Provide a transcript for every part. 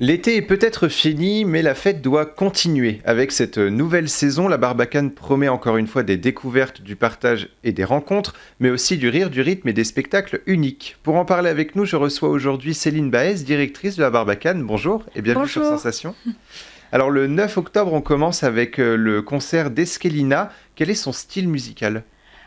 L'été est peut-être fini, mais la fête doit continuer. Avec cette nouvelle saison, la Barbacane promet encore une fois des découvertes, du partage et des rencontres, mais aussi du rire, du rythme et des spectacles uniques. Pour en parler avec nous, je reçois aujourd'hui Céline Baez, directrice de la Barbacane. Bonjour et bienvenue sur Sensation. Alors le 9 octobre, on commence avec le concert d'Eskelina. Quel est son style musical ?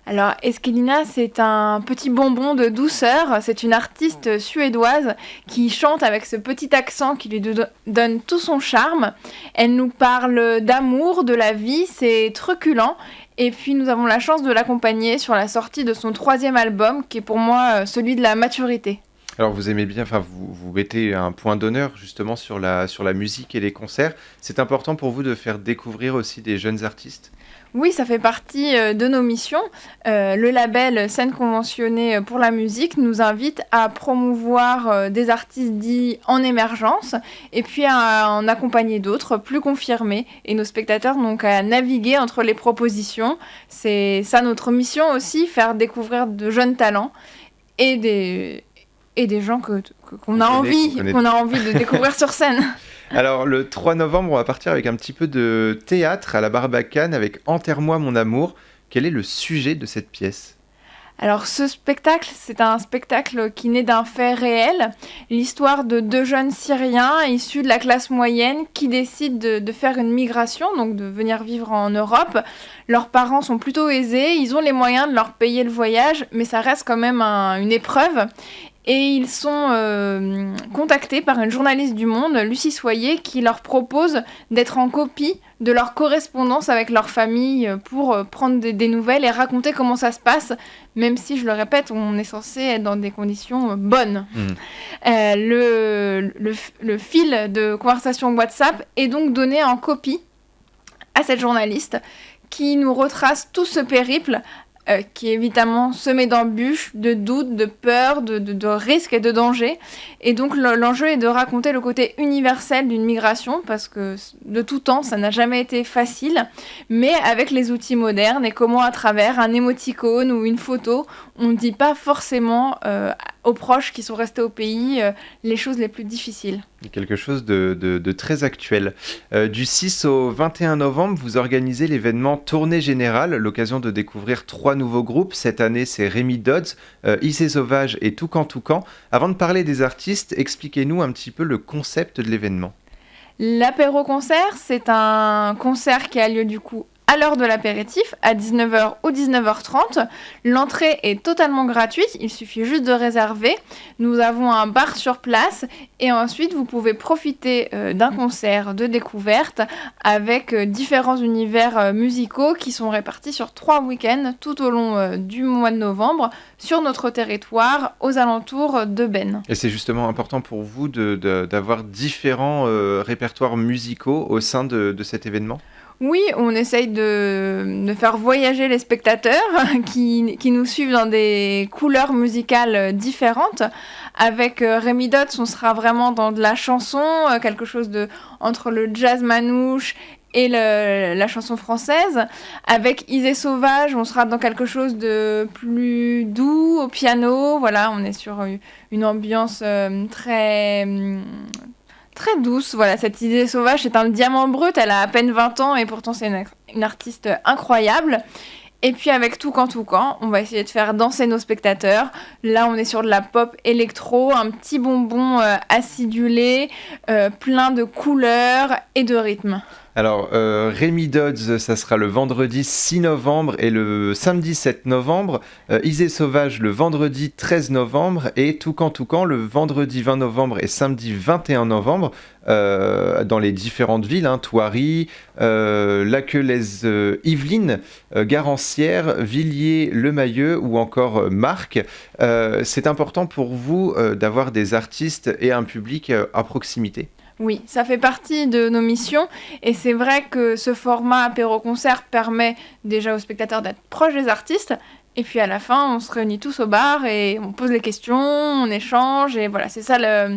Alors, Eskelina, c'est un petit bonbon de douceur. C'est une artiste suédoise qui chante avec ce petit accent qui lui donne tout son charme. Elle nous parle d'amour, de la vie, c'est truculent. Et puis, nous avons la chance de l'accompagner sur la sortie de son 3e album, qui est pour moi celui de la maturité. Alors vous aimez bien, vous mettez un point d'honneur justement sur la musique et les concerts. C'est important pour vous de faire découvrir aussi des jeunes artistes ? Oui, ça fait partie de nos missions. Le label Scène Conventionnée pour la musique nous invite à promouvoir des artistes dits en émergence et puis à en accompagner d'autres plus confirmés. Et nos spectateurs n'ont qu'à naviguer entre les propositions. C'est ça notre mission aussi, faire découvrir de jeunes talents et des gens qu'on a envie de découvrir sur scène. Alors, le 3 novembre, on va partir avec un petit peu de théâtre à la Barbacane avec « Enterre-moi mon amour ». Quel est le sujet de cette pièce ? Alors, ce spectacle, c'est un spectacle qui naît d'un fait réel. L'histoire de 2 jeunes Syriens issus de la classe moyenne qui décident de faire une migration, donc de venir vivre en Europe. Leurs parents sont plutôt aisés, ils ont les moyens de leur payer le voyage, mais ça reste quand même une épreuve. Et ils sont contactés par une journaliste du Monde, Lucie Soyer, qui leur propose d'être en copie de leur correspondance avec leur famille pour prendre des nouvelles et raconter comment ça se passe, même si, je le répète, on est censé être dans des conditions bonnes. Le fil de conversation WhatsApp est donc donné en copie à cette journaliste qui nous retrace tout ce périple qui est évidemment semé d'embûches, de doutes, de peurs, de risques et de dangers. Et donc l'enjeu est de raconter le côté universel d'une migration, parce que de tout temps, ça n'a jamais été facile, mais avec les outils modernes et comment à travers un émoticône ou une photo, on ne dit pas forcément aux proches qui sont restés au pays les choses les plus difficiles. Quelque chose de très actuel. Du 6 au 21 novembre, vous organisez l'événement Tournée Générale, l'occasion de découvrir 3 nouveaux groupes. Cette année, c'est Rémi Dodds, Isée Sauvage et Toucan Toucan. Avant de parler des artistes, expliquez-nous un petit peu le concept de l'événement. L'apéro-concert, c'est un concert qui a lieu du coup à l'heure de l'apéritif, à 19h ou 19h30. L'entrée est totalement gratuite, il suffit juste de réserver. Nous avons un bar sur place et ensuite vous pouvez profiter d'un concert de découverte avec différents univers musicaux qui sont répartis sur 3 week-ends tout au long du mois de novembre sur notre territoire aux alentours de Benne. Et c'est justement important pour vous d'avoir différents répertoires musicaux au sein de cet événement ? Oui, on essaye de faire voyager les spectateurs qui nous suivent dans des couleurs musicales différentes. Avec Rémi Dodds, on sera vraiment dans de la chanson, quelque chose entre le jazz manouche et la chanson française. Avec Isée Sauvage, on sera dans quelque chose de plus doux au piano. Voilà, on est sur une ambiance très douce, voilà, cette Isée Sauvage, c'est un diamant brut, elle a à peine 20 ans et pourtant c'est une artiste incroyable. Et puis avec Toucan Toucan, on va essayer de faire danser nos spectateurs. Là, on est sur de la pop électro, un petit bonbon acidulé, plein de couleurs et de rythme. Alors, Rémi Dodds, ça sera le vendredi 6 novembre et le samedi 7 novembre. Isée Sauvage, le vendredi 13 novembre. Et Toucan Toucan, le vendredi 20 novembre et samedi 21 novembre. Dans les différentes villes, Thoiry, Laquelaise-Yvelines, Garancières, Villiers-le-Mahieu ou encore Marcq. C'est important pour vous d'avoir des artistes et un public à proximité ? Oui, ça fait partie de nos missions et c'est vrai que ce format apéro-concert permet déjà aux spectateurs d'être proches des artistes et puis à la fin, on se réunit tous au bar et on pose les questions, on échange et voilà, c'est ça la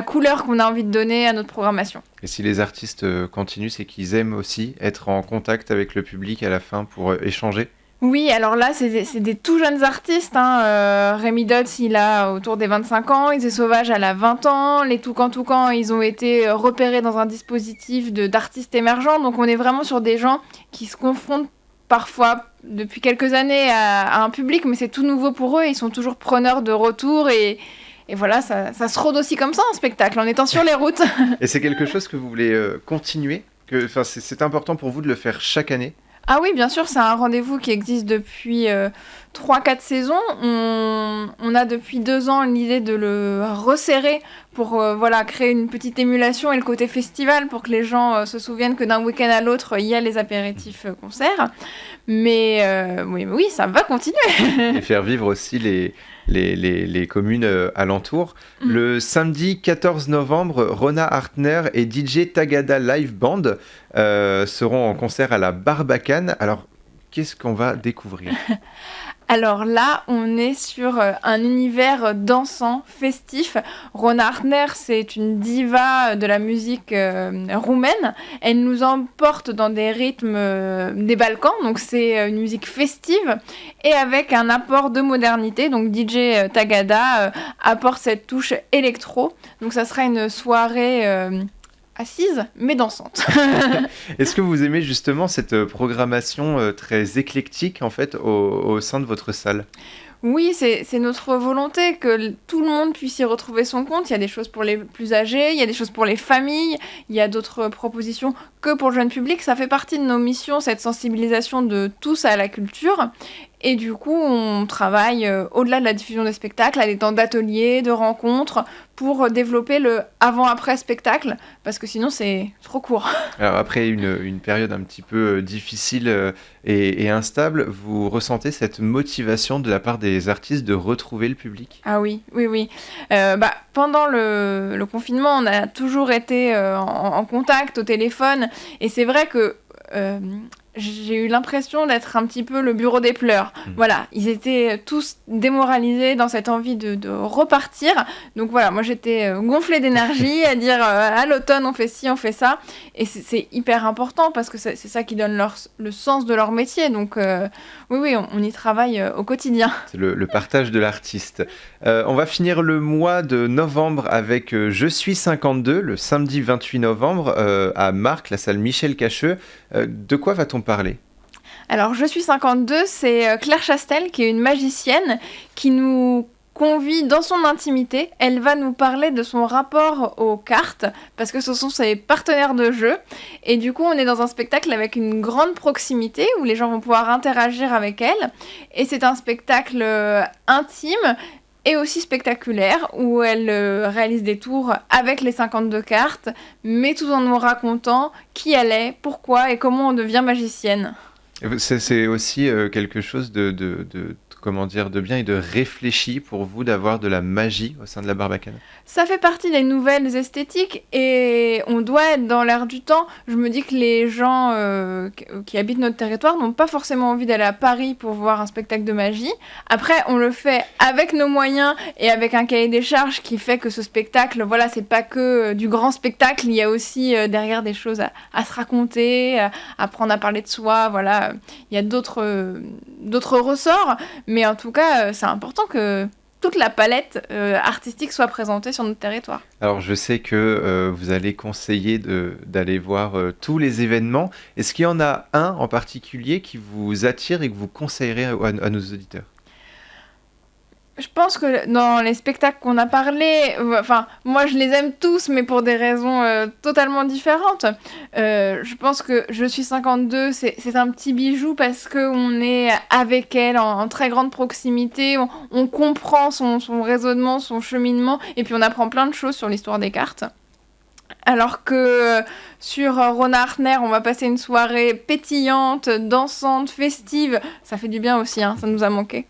couleur qu'on a envie de donner à notre programmation. Et si les artistes continuent, c'est qu'ils aiment aussi être en contact avec le public à la fin pour échanger ? Oui, alors là, c'est des tout jeunes artistes, hein. Rémi Dotz, il a autour des 25 ans. Isée Sauvage, elle a 20 ans. Les Toucan, ils ont été repérés dans un dispositif d'artistes émergents. Donc on est vraiment sur des gens qui se confrontent parfois depuis quelques années à un public, mais c'est tout nouveau pour eux. Ils sont toujours preneurs de retour et voilà, ça se rôde aussi comme ça en spectacle, en étant sur les routes. Et c'est quelque chose que vous voulez continuer enfin, c'est important pour vous de le faire chaque année? Ah oui, bien sûr, c'est un rendez-vous qui existe depuis 3-4 saisons. On a depuis 2 ans l'idée de le resserrer pour voilà, créer une petite émulation et le côté festival pour que les gens se souviennent que d'un week-end à l'autre, il y a les apéritifs concerts. Mais oui, ça va continuer. Et faire vivre aussi les communes alentours. Le samedi 14 novembre, Rona Hartner et DJ Tagada Live Band seront en concert à la Barbacane. Alors, qu'est-ce qu'on va découvrir? Alors là, on est sur un univers dansant, festif. Rona Hartner, c'est une diva de la musique roumaine. Elle nous emporte dans des rythmes des Balkans, donc c'est une musique festive et avec un apport de modernité. Donc DJ Tagada apporte cette touche électro. Donc ça sera une soirée assise mais dansante. Est-ce que vous aimez justement cette programmation très éclectique en fait au sein de votre salle? Oui, c'est notre volonté que tout le monde puisse y retrouver son compte. Il y a des choses pour les plus âgés, il y a des choses pour les familles, il y a d'autres propositions que pour le jeune public. Ça fait partie de nos missions, cette sensibilisation de tous à la culture. Et du coup, on travaille au-delà de la diffusion des spectacles, à des temps d'ateliers, de rencontres, pour développer le avant-après spectacle, parce que sinon c'est trop court. Alors après une période un petit peu difficile et instable, vous ressentez cette motivation de la part des artistes de retrouver le public? Ah oui. Pendant le confinement, on a toujours été en contact au téléphone, et c'est vrai que j'ai eu l'impression d'être un petit peu le bureau des pleurs. Voilà, ils étaient tous démoralisés dans cette envie de repartir. Donc voilà, moi j'étais gonflée d'énergie à dire à l'automne on fait ci, on fait ça. Et c'est hyper important parce que c'est ça qui donne le sens de leur métier. Donc oui, on y travaille au quotidien. C'est le partage de l'artiste. On va finir le mois de novembre avec Je suis 52, le samedi 28 novembre à Marcq, la salle Michel Cacheux. De quoi va-t-on parler? Alors, Je suis 52, c'est Claire Chastel, qui est une magicienne, qui nous convie dans son intimité. Elle va nous parler de son rapport aux cartes, parce que ce sont ses partenaires de jeu. Et du coup, on est dans un spectacle avec une grande proximité, où les gens vont pouvoir interagir avec elle. Et c'est un spectacle intime et aussi spectaculaire, où elle réalise des tours avec les 52 cartes, mais tout en nous racontant qui elle est, pourquoi et comment on devient magicienne. C'est aussi quelque chose comment dire, de bien et de réfléchi pour vous d'avoir de la magie au sein de la Barbacane? Ça fait partie des nouvelles esthétiques et on doit être dans l'air du temps. Je me dis que les gens qui habitent notre territoire n'ont pas forcément envie d'aller à Paris pour voir un spectacle de magie. Après, on le fait avec nos moyens et avec un cahier des charges qui fait que ce spectacle, voilà, c'est pas que du grand spectacle, il y a aussi derrière des choses à se raconter, à apprendre à parler de soi, voilà. Il y a d'autres ressorts, mais en tout cas, c'est important que toute la palette artistique soit présentée sur notre territoire. Alors je sais que vous allez conseiller d'aller voir tous les événements. Est-ce qu'il y en a un en particulier qui vous attire et que vous conseillerez à nos auditeurs? Je pense que dans les spectacles qu'on a parlé, enfin, moi je les aime tous, mais pour des raisons totalement différentes. Je pense que Je suis 52, c'est un petit bijou parce qu'on est avec elle en très grande proximité, on comprend son raisonnement, son cheminement, et puis on apprend plein de choses sur l'histoire des cartes. Alors que sur Rona Hartner, on va passer une soirée pétillante, dansante, festive. Ça fait du bien aussi, hein, ça nous a manqué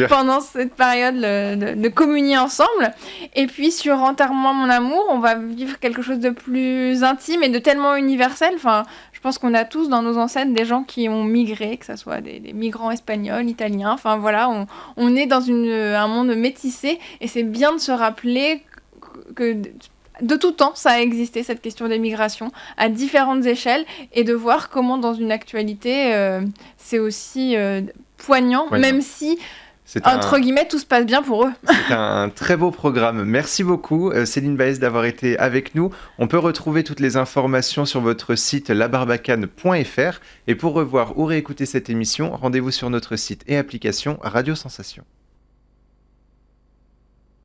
pendant cette période de communier ensemble. Et puis sur Enterrement mon amour, on va vivre quelque chose de plus intime et de tellement universel. Enfin, je pense qu'on a tous dans nos ancêtres des gens qui ont migré, que ce soit des migrants espagnols, italiens. Enfin voilà, on est dans un monde métissé et c'est bien de se rappeler que de tout temps, ça a existé, cette question des migrations, à différentes échelles, et de voir comment dans une actualité, c'est aussi poignant, même si, entre guillemets, tout se passe bien pour eux. C'est un très beau programme. Merci beaucoup, Céline Baez, d'avoir été avec nous. On peut retrouver toutes les informations sur votre site labarbacane.fr. Et pour revoir ou réécouter cette émission, rendez-vous sur notre site et application Radio Sensation.